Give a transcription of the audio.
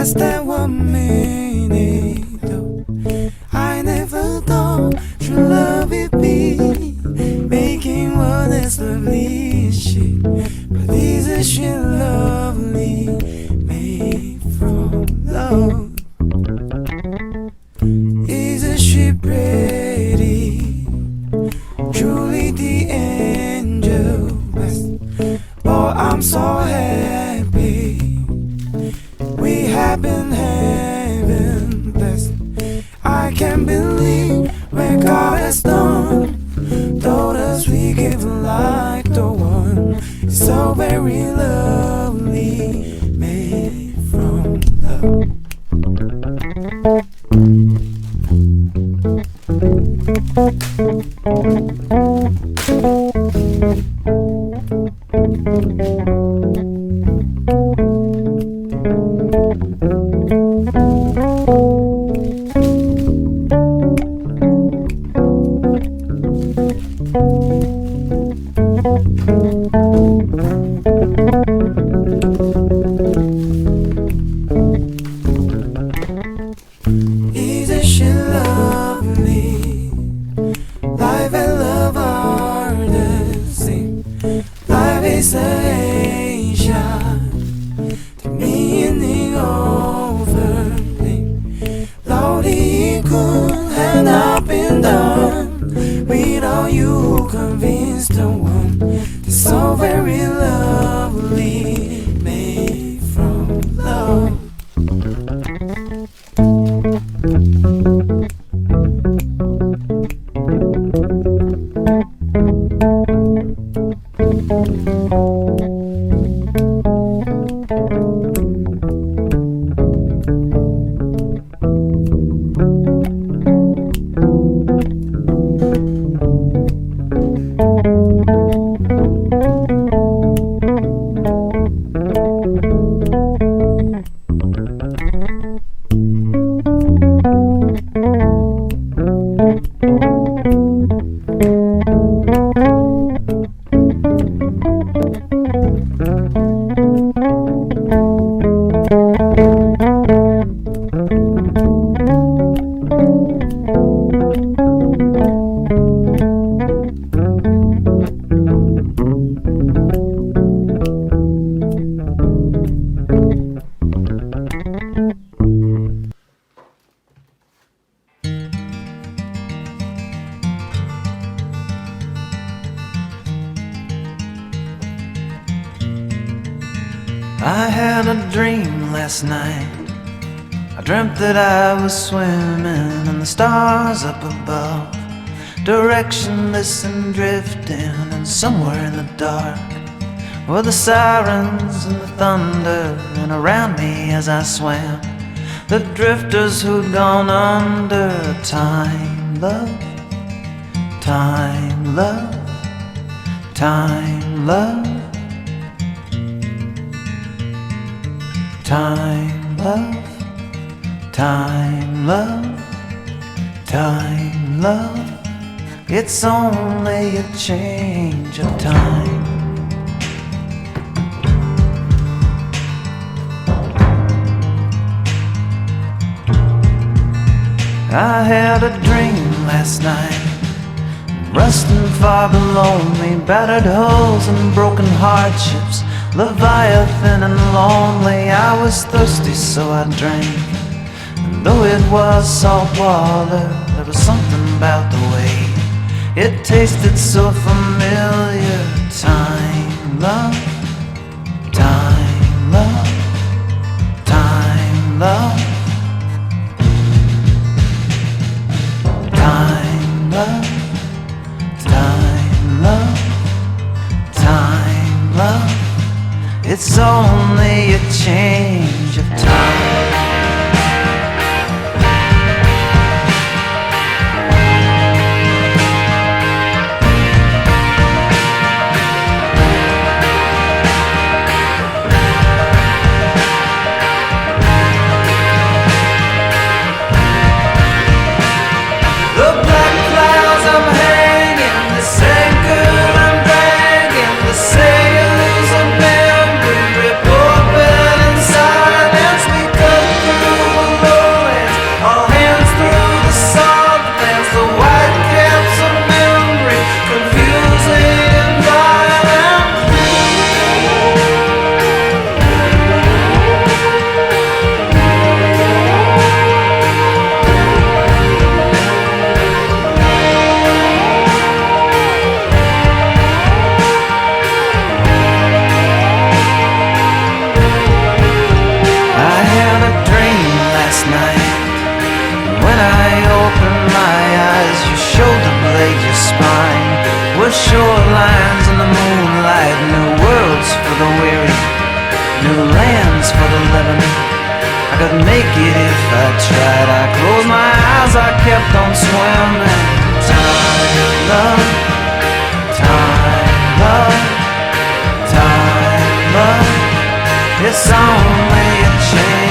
less than 1 minute. I never thought true love would be Isn't she lovely? Life and love are the same. Life is Asia, the meaning of her name. Lonely could have not been done without you, convinced the one that's so very lovely, made from love. I had a dream last night. I dreamt that I was swimming in the stars up above, directionless and drifting, and somewhere in the dark were the sirens and the thunder, and around me as I swam, the drifters who'd gone under. Time, love, time, love, time, love. Time, love, time, love, time, love. It's only a change of time. I had a dream last night, rusting far below me, battered hulls and broken hardships, Leviathan and lonely. I was thirsty, so I drank, and though it was salt water, there was something about the way it tasted so familiar. Time, love, time, love, time, love, time, love, time, love, time, love. It's only a change of time. The black clouds I'm hanging, the anchor I'm dragging, the sails of memory rip open in silence. We cut through the lowlands, all hands through the salt lands, the white caps of memory, confusing and violent. I had a dream last night. When I opened my eyes, your shoulder blade, your spine were shorelines in the moonlight. New worlds for the weary, new lands for the living, I could make it if I tried. I closed my eyes, I kept on swimming. Time, love, time, love, time, love. It's only a chance.